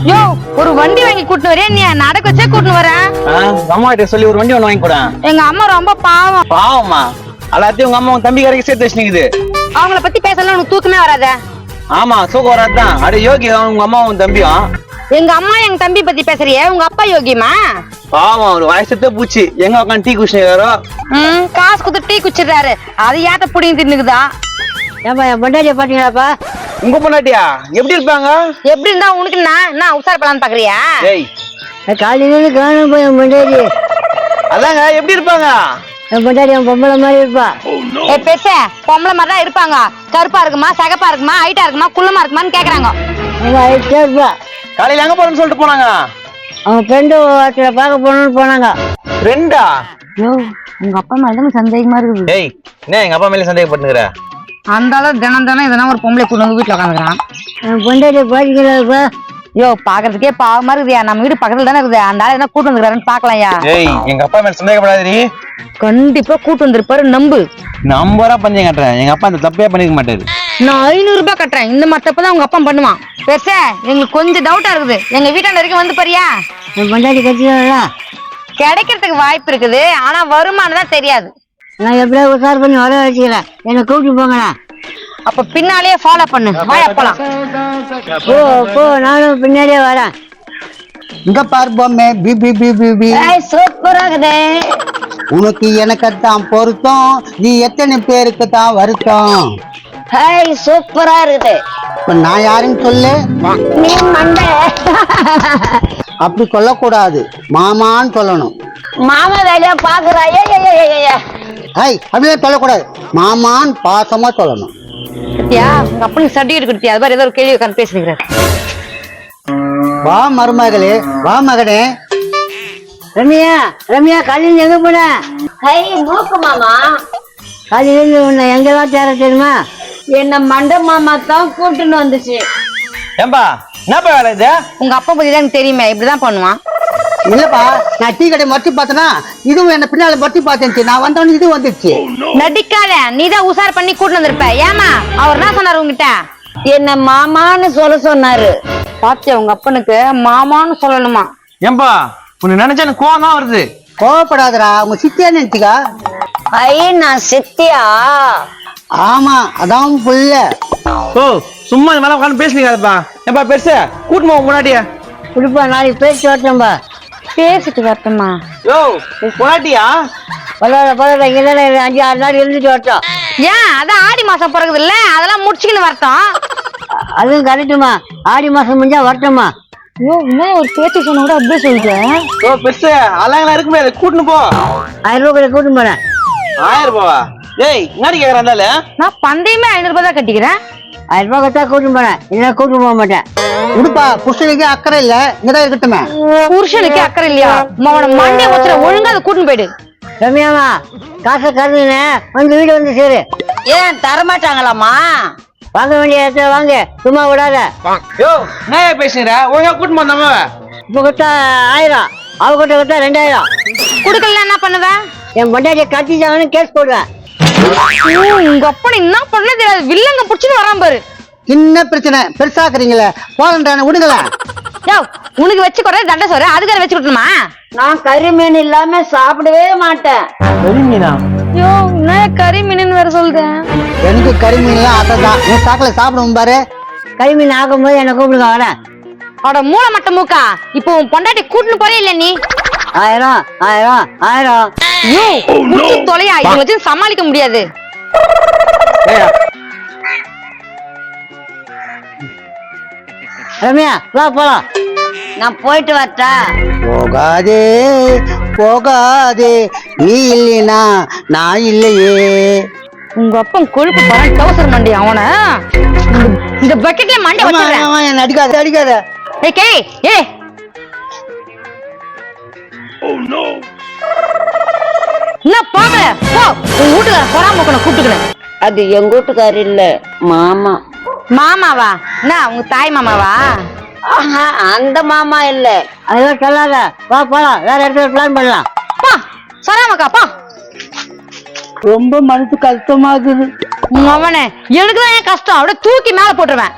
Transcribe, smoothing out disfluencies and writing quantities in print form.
யோ ஒரு வண்டி வாங்கி கூட்டு வரேன், நீ நடக்க வச்சே கூட்டு வரேன். அம்மா கிட்ட சொல்லி ஒரு வண்டி ஒண்ணு வாங்கி கூட. எங்க அம்மா ரொம்ப பாவம். பாவமா? எல்லாத்தையும் உங்க அம்மா உன் தம்பி கரைக்கு சேர்த்து வச்சுக்குது. அவங்கள பத்தி பேசலாம் உனக்கு தூக்கமே வராத. ஆமா தூக்கம் வராதுதான். அட யோகி உங்க அம்மா உன் தம்பியும். எங்க அம்மா எங்க தம்பி பத்தி பேசுறியே, உங்க அப்பா யோகியமா? பாவம் ஒரு வயசுல பூச்சி எங்க உட்காந்து டீ குடிச்சுறாரோ. காசு கொடுத்து டீ குடிச்சிடுறாரு, அது ஏத்த புடிங்க தின்னுக்குதா. ஏப்பா என் பொண்டாட்டிய பாத்தீங்களாப்பா? உங்க பொண்டாட்டியா எப்படி இருப்பாங்க? எப்படி இருந்தா உனக்கு என்ன உசார் பண்ணலான்னு பாக்குறியா? ஏய் காலையில காணும் போய் என் பொண்டாட்டி. அதாங்க எப்படி இருப்பாங்க? என் பொண்டாட்டி என் பொம்பளை மாதிரி இருப்பா. பெருச பொம்பளை மாதிரி தான் இருப்பாங்க. கருப்பா இருக்குமா, சகப்பா இருக்குமா, ஹைட்டா இருக்குமா, குள்ளமா இருக்குமான்னு கேக்குறாங்க. ஹைட்டா இருப்பா. காலையில எங்க போறேன்னு சொல்லிட்டு போனாங்க. அவங்க ஃப்ரெண்டு ஒருத்தரை பார்க்க போகணும்னு போனாங்க. ஃப்ரெண்டா? உங்க அப்பா மேலதான் சந்தேகமா இருக்குது. ஏய் என்ன எங்க அப்பா மேல சந்தேகப்பட்டுக்கிற? அந்த அளவு தினம் இதெல்லாம் ஒரு பொம்பளை கூட்டு வந்து வீட்டுல உட்காந்துக்கிறான். என் பொண்டாட்டிய பாத்தீங்களாப்பா? யோ பாக்குறதுக்கே பாவமா இருக்குதுயா. நம்ம வீடு பக்கத்துல தானே இருக்குது. அந்த ஆள் என்ன கூட்டு வந்துருக்காருன்னு பாக்கலாம்யா. ஏய் எங்க அப்பா மேல சந்தேகப்படாதீ. கண்டிப்பா கூட்டு வந்திருப்பாரு, நம்பு. நம்பரா பஞ்சம் கட்டுறேன். எங்க அப்பா அந்த தப்பே பண்ணிக்க மாட்டாரு. நான் 500 ரூபாய் கட்டுறேன். இந்த மாதிரி தப்பு தான் உங்க அப்பா பண்ணுவான். பெருச எங்களுக்கு கொஞ்சம் டவுட்டா இருக்குது. எங்க வீட்டாண்ட வரைக்கும் வந்து பாரியா. என் பொண்டாட்டி கட்சியா கிடைக்கிறதுக்கு வாய்ப்பு இருக்குது, ஆனா வருமானம் தான் தெரியாது. நான் எப்படியா உசார் பண்ணி வர வச்சுக்கிறேன். என்னை கூப்பிட்டு போங்கண்ணா. அப்ப பின்னாலேயே ஃபாலோ பண்ணு. வாயா போலாம். போ நானும் பின்னாடியே வரேன். இங்க பாரு பொம்மை, பி பி பி பி பி. சூப்பரா இருக்குது. உனக்கு எனக்குத்தான் பொருத்தம், நீ எத்தனை பேருக்கு தான் வருத்தம். சூப்பரா இருக்குது. இப்ப நான் யாருன்னு சொல்லு. நீ மண்டை. அப்படி சொல்லக்கூடாது, மாமான்னு சொல்லணும். மாமா வேலையா பாக்குறாயே. அப்படியே சொல்லக்கூடாது, மாமான்னு பாசமா சொல்லணும். உங்க அப்பனுக்கு சர்டிபிகேட் கொடுத்தியா? அது மாதிரி ஏதோ ஒரு கேள்வி உட்காந்து பேசுகிறேன். வா மருமகளே, வா மகனே. ரம்யா ரம்யா காலையில எங்க போன? மூக்கு மாமா காலையில உன்னை எங்கெல்லாம் தேர தெரியுமா? என்ன மண்ட மாமா தான் கூட்டுன்னு வந்துச்சு. ஏம்பா என்னப்பா வேலை இது? உங்க அப்பா பத்தி தான் எனக்கு தெரியுமே, இப்படிதான் பண்ணுவான். இல்லப்பா, நான் டீ கடை மட்டி பார்த்தனா இதுவும் என்ன பின்னால மட்டி பார்த்துச்சு. நான் வந்தவொன்னு இது வந்துச்சு. நடிக்காத, நீதான் உசார் பண்ணி கூட்டு வந்திருப்ப. ஏமா அவர் என்ன சொன்னாரு உங்ககிட்ட? என்ன மாமான்னு சொல்ல சொன்னாரு. பாத்தியா உங்க அப்பனுக்கு மாமான்னு சொல்லணுமா? ஏம்பா உன்னை நினைச்சா எனக்கு கோவம் தான் வருது. கோவப்படாதடா, உங்க சித்தியா நினைச்சுக்கா. நான் சித்தியா? ஆமா, அதான் புள்ள. ஓ சும்மா இந்த மேல உட்காந்து பேசுனீங்கப்பா. ஏம்பா பெருசு கூட்டுமா முன்னாடியா? குடிப்பா, நாளைக்கு பேச்சு வரட்டோம்பா. பேசிட்டு வரட்டுமா? யோ முன்னாடியா? பரவாயில்ல இங்கே 5-6 நாள் இருந்துட்டு வரட்டும். ஏன் அதான் ஆடி மாசம் பிறகுது இல்ல, அதெல்லாம் முடிச்சுக்கின்னு வரட்டும். அதுவும் கரெக்டுமா, ஆடி மாசம் முடிஞ்சா வரட்டுமா. என்ன ஒரு பேச்சு சொன்ன கூட அப்படியே சொல்றேன். ஓ பெருசு அழகா இருக்குமே, கூட்டுன்னு போ. 1000 ரூபாய் கூட்டிட்டு போறேன். 1000 ரூபாவா? ஏய் என்னடி கேக்குறாண்டால? நான் பந்தயமே 500 ரூபாய் தான் கட்டிக்கிறேன். 1000 ரூபாய் கட்டா கூட்டிட்டு போறேன், இல்லைன்னா கூட்டிட்டு போக மாட்டேன். உடுப்பா, புருஷனுக்கு அக்கறை இல்ல, இங்கதான் இருக்கட்டுமே. புருஷனுக்கு அக்கறை இல்லையா? மண்டே வச்சுற ஒழுங்கா அதை கூட்டின்னு போயிடு. ரம்யாமா காசை கருதுனே வந்து வீடு வந்து சேரு. ஏன் தரமாட்டாங்களாமா? வாங்க வேண்டிய இடத்துல வாங்க, சும்மா விடாத. யோ என்ன பேசுற? ஒழுங்கா கூட்டிட்டு வந்தாம இப்ப கொடுத்தா 1000, அவ கிட்ட கொடுத்தா 2000. குடுக்கல என்ன பண்ணுவேன்? என் பொண்டாட்டிய கட்டிச்சாங்கன்னு கேஸ் போடுவேன். உங்க அப்பா என்ன பண்ண தெரியாது, வில்லங்க புடிச்சுன்னு வரான் பாரு. சின்ன பிரச்சனை பெருசாக்குறீங்களே, போகன்றான விடுங்களேன். உனக்கு வச்சு கூட தண்டை சோறு அதுக்கார வச்சு கொடுக்கணுமா? நான் கறி மீன் இல்லாம சாப்பிடவே மாட்டேன். மீனா? யோ என்ன கறி மீன் வேற சொல்றேன். எனக்கு கறிமீன்லாம் ஆசைதான். நீ சாக்கல சாப்பிடுவோம் பாரு. கைமீன் ஆகும்போது என்ன கூப்பிடுங்க வரேன். அவட மூளை மட்ட மூக்கா, இப்போ உன் பொண்டாட்டி கூட்டுன்னு போறே இல்ல நீ? 1000 1000 1000. தொலையா, இது வச்சு சமாளிக்க முடியாது. ரம்யா வா போலாம். நான் போயிட்டு வரட்டா? போகாதே போகாதே, நீ இல்லைனா நான் இல்லையே. உங்க அப்பன் கொழுப்பு பரன் டவுசர் மண்டி அவன இந்த பக்கெட்ல மண்டி வச்சிரேன். என்ன அடிக்காத அடிக்காத. ஏய் ஏய் என்ன பாக்கல போ, உன் வீட்டுல பொறாம கொண்டு கூப்பிட்டுக்கிறேன். அது எங்க வீட்டுக்காரர் இல்ல, மாமா. மாமாவா? என்ன உங்க தாய் மாமாவா? அந்த மாமா இல்ல. அதெல்லாம் சொல்லாத, வா போலாம், வேற இடத்துல பிளான் பண்ணலாம். பா சொல்லாமக்கா பா. ரொம்ப மனசு கஷ்டமாகுது. அவனே எனக்குதான் ஏன் கஷ்டம், அப்படியே தூக்கி மேல போட்டுருவேன்.